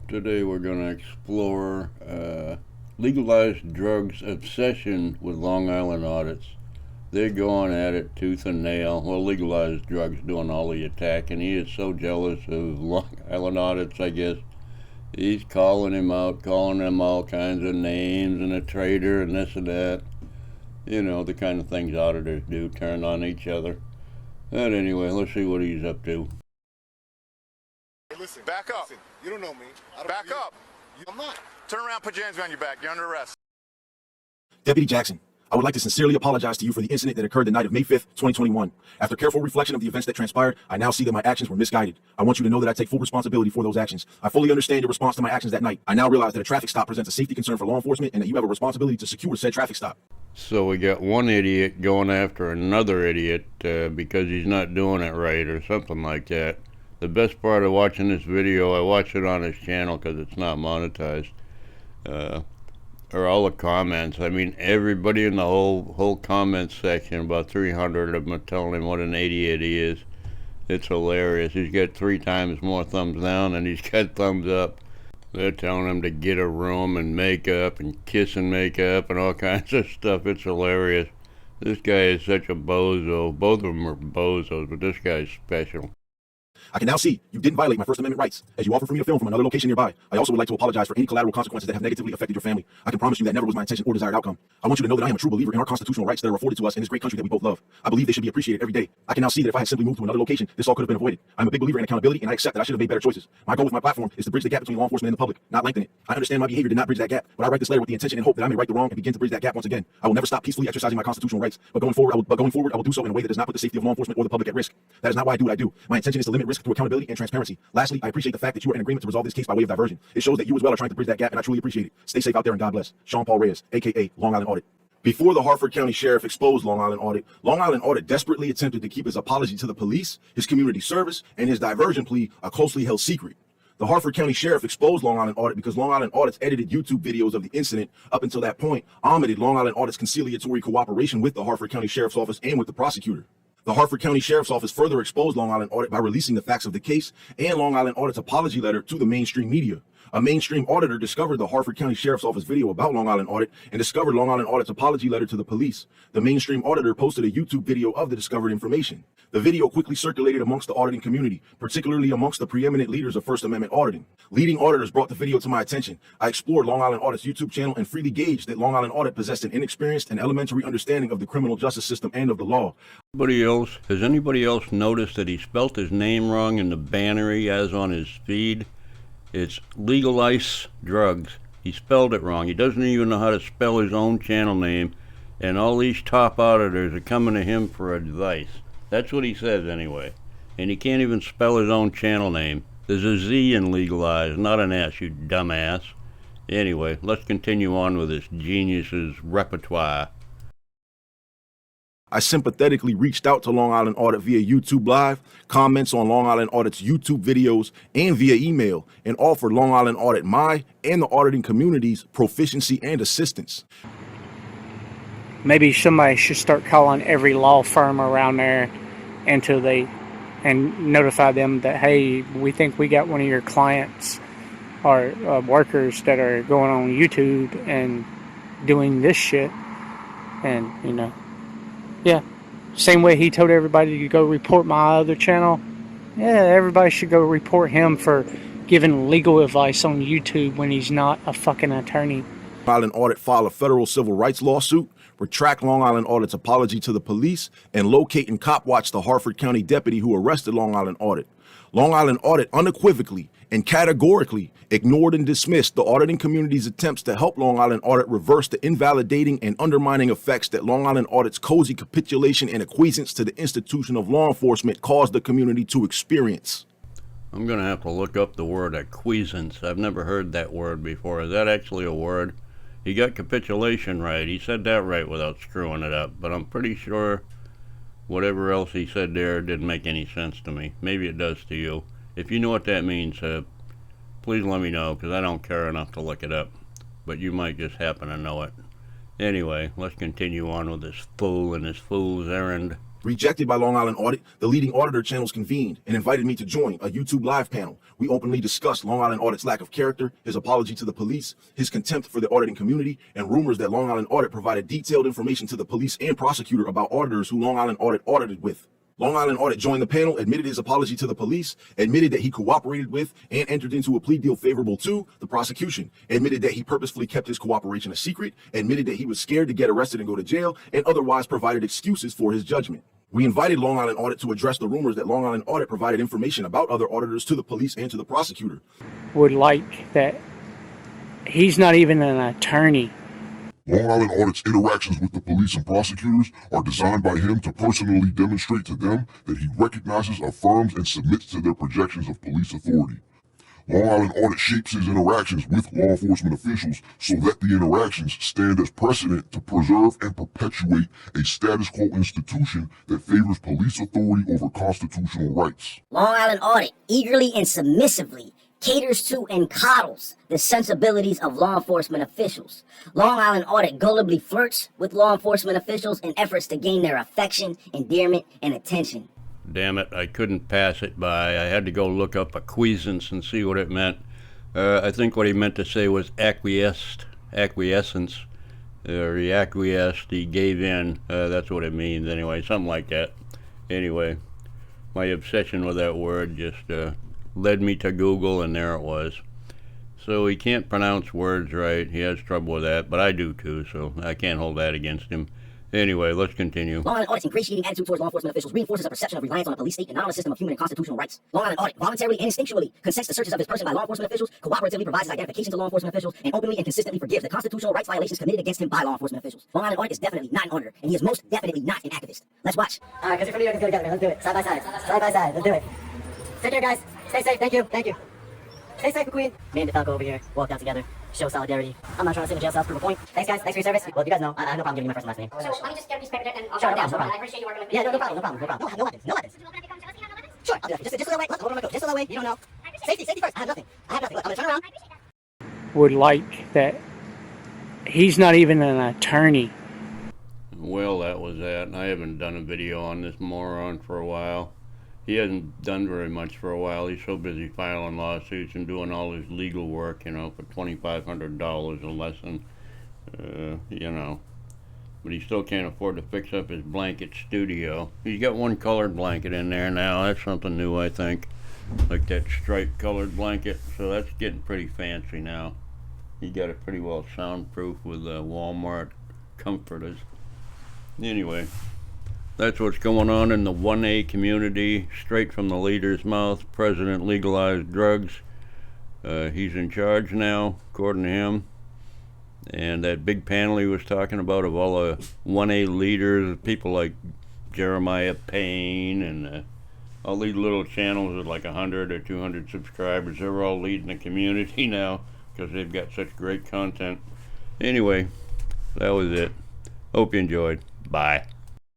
Today we're going to explore legalized drugs obsession with Long Island audits. They're going at it tooth and nail. Well, legalized drugs doing all the attacking. He is so jealous of Long Island audits, I guess. He's calling him out, calling them all kinds of names and a traitor and this and that. You know, the kind of things auditors do, turn on each other. But anyway, let's see what he's up to. Hey, listen. Back up. Listen, you don't know me. Back up. I'm not. Turn around, put your hands behind your back. You're under arrest. Deputy Jackson, I would like to sincerely apologize to you for the incident that occurred the night of May 5th, 2021. After careful reflection of the events that transpired, I now see that my actions were misguided. I want you to know that I take full responsibility for those actions. I fully understand your response to my actions that night. I now realize that a traffic stop presents a safety concern for law enforcement and that you have a responsibility to secure said traffic stop. So we got one idiot going after another idiot because he's not doing it right or something like that. The best part of watching this video, I watch it on his channel because it's not monetized, are all the comments. I mean, everybody in the whole comment section, about 300 of them are telling him what an idiot he is. It's hilarious. He's got 3 times more thumbs down than he's got thumbs up. They're telling him to get a room and makeup and kiss and makeup and all kinds of stuff. It's hilarious. This guy is such a bozo. Both of them are bozos, but this guy's special. I can now see you didn't violate my First Amendment rights as you offer for me to film from another location nearby. I also would like to apologize for any collateral consequences that have negatively affected your family. I can promise you that never was my intention or desired outcome. I want you to know that I am a true believer in our constitutional rights that are afforded to us in this great country that we both love. I believe they should be appreciated every day. I can now see that if I had simply moved to another location, this all could have been avoided. I'm a big believer in accountability, and I accept that I should have made better choices. My goal with my platform is to bridge the gap between law enforcement and the public, not lengthen it. I understand my behavior did not bridge that gap, but I write this letter with the intention and hope that I may right the wrong and begin to bridge that gap once again. I will never stop peacefully exercising my constitutional rights, but going forward, I will do so in a way that does not put the safety of law enforcement or the public at risk. That is not why I do what I do. My intention is to limit risk through accountability and transparency. Lastly, I appreciate the fact that you are in agreement to resolve this case by way of diversion. It shows that you as well are trying to bridge that gap, and I truly appreciate it. Stay safe out there, and God bless. Sean Paul Reyes, aka Long Island Audit. Before the Harford County Sheriff exposed Long Island Audit desperately attempted to keep his apology to the police, his community service, and his diversion plea a closely held secret. The Harford County Sheriff exposed Long Island Audit because Long Island Audit's edited YouTube videos of the incident up until that point omitted Long Island Audit's conciliatory cooperation with the Harford County Sheriff's Office and with the prosecutor. The Harford County Sheriff's Office further exposed Long Island Audit by releasing the facts of the case and Long Island Audit's apology letter to the mainstream media. A mainstream auditor discovered the Harford County Sheriff's Office video about Long Island Audit and discovered Long Island Audit's apology letter to the police. The mainstream auditor posted a YouTube video of the discovered information. The video quickly circulated amongst the auditing community, particularly amongst the preeminent leaders of First Amendment auditing. Leading auditors brought the video to my attention. I explored Long Island Audit's YouTube channel and freely gauged that Long Island Audit possessed an inexperienced and elementary understanding of the criminal justice system and of the law. Has anybody else noticed that he spelt his name wrong in the banner he has on his feed? It's legalize drugs. He spelled it wrong. He doesn't even know how to spell his own channel name, and all these top auditors are coming to him for advice. That's what he says anyway. And he can't even spell his own channel name. There's a Z in legalize, not an S, you dumbass. Anyway, let's continue on with this genius's repertoire. I sympathetically reached out to Long Island Audit via YouTube Live, comments on Long Island Audit's YouTube videos, and via email, and offered Long Island Audit my and the auditing community's proficiency and assistance. Maybe somebody should start calling every law firm around there and notify them that, hey, we think we got one of your clients or workers that are going on YouTube and doing this shit. And, yeah, same way he told everybody to go report my other channel. Yeah, everybody should go report him for giving legal advice on YouTube when he's not a fucking attorney. Long Island Audit filed a federal civil rights lawsuit, retract Long Island Audit's apology to the police, and locate and cop watch the Harford County deputy who arrested Long Island Audit. Long Island Audit unequivocally and categorically ignored and dismissed the auditing community's attempts to help Long Island Audit reverse the invalidating and undermining effects that Long Island Audit's cozy capitulation and acquiescence to the institution of law enforcement caused the community to experience. I'm going to have to look up the word acquiescence. I've never heard that word before. Is that actually a word? He got capitulation right. He said that right without screwing it up. But I'm pretty sure whatever else he said there didn't make any sense to me. Maybe it does to you. If you know what that means, please let me know, because I don't care enough to look it up. But you might just happen to know it. Anyway, let's continue on with this fool and his fool's errand. Rejected by Long Island Audit, the leading auditor channels convened and invited me to join a YouTube live panel. We openly discussed Long Island Audit's lack of character, his apology to the police, his contempt for the auditing community, and rumors that Long Island Audit provided detailed information to the police and prosecutor about auditors who Long Island Audit audited with. Long Island Audit joined the panel, admitted his apology to the police, admitted that he cooperated with and entered into a plea deal favorable to the prosecution, admitted that he purposefully kept his cooperation a secret, admitted that he was scared to get arrested and go to jail, and otherwise provided excuses for his judgment. We invited Long Island Audit to address the rumors that Long Island Audit provided information about other auditors to the police and to the prosecutor. Would like that he's not even an attorney. Long Island Audit's interactions with the police and prosecutors are designed by him to personally demonstrate to them that he recognizes, affirms, and submits to their projections of police authority. Long Island Audit shapes his interactions with law enforcement officials so that the interactions stand as precedent to preserve and perpetuate a status quo institution that favors police authority over constitutional rights. Long Island Audit eagerly and submissively caters to and coddles the sensibilities of law enforcement officials. Long Island Audit gullibly flirts with law enforcement officials in efforts to gain their affection, endearment, and attention. Damn it, I couldn't pass it by. I had to go look up acquiescence and see what it meant. I think what he meant to say was acquiescence. He acquiesced, he gave in. That's what it means anyway, something like that. Anyway, my obsession with that word just led me to Google, and there it was. So he can't pronounce words right. He has trouble with that, but I do too, so I can't hold that against him. Anyway, let's continue. Long Island Audit's ingratiating attitude towards law enforcement officials reinforces a perception of reliance on a police state and not on a system of human and constitutional rights. Long Island Audit voluntarily and instinctually consents to searches of his person by law enforcement officials, cooperatively provides his identification to law enforcement officials, and openly and consistently forgives the constitutional rights violations committed against him by law enforcement officials. Long Island Audit is definitely not an auditor, and he is most definitely not an activist. Let's watch. All right, because you're from New York, let's go together, man. Let's do it. Side by side. Side by side. Let's do it. Take care, guys. Stay safe. Thank you. Thank you. Stay safe, McQueen. Me and DeFalco over here walked out together. Show solidarity. I'm not trying to sit in jail cells, prove a point. Thanks, guys. Thanks for your service. Well, you guys know, I have no problem giving you my first and last name. So let me just get a piece of paper and I'll Sure, write no it down. problem, no problem. I appreciate you working with me. Yeah, no problem. No weapons. No weapons. Would you open up your phone? Tell us you have no weapons? Sure, I'll do that. Just a little way. Let's open my coat. Just a little way. You don't know. Safety first. I have nothing. Look, I'm gonna turn around. I appreciate that. Would like that he's not even an attorney. Well, that was that. I haven't done a video on this moron for a while. He hasn't done very much for a while. He's so busy filing lawsuits and doing all his legal work, for $2,500 a lesson, But he still can't afford to fix up his blanket studio. He's got one colored blanket in there now. That's something new, I think. Like that striped colored blanket. So that's getting pretty fancy now. He got it pretty well soundproof with Walmart comforters. Anyway. That's what's going on in the 1A community, straight from the leader's mouth. President legalized drugs. He's in charge now, according to him. And that big panel he was talking about of all the 1A leaders, people like Jeremiah Payne and all these little channels with like 100 or 200 subscribers, they're all leading the community now because they've got such great content. Anyway, that was it. Hope you enjoyed. Bye.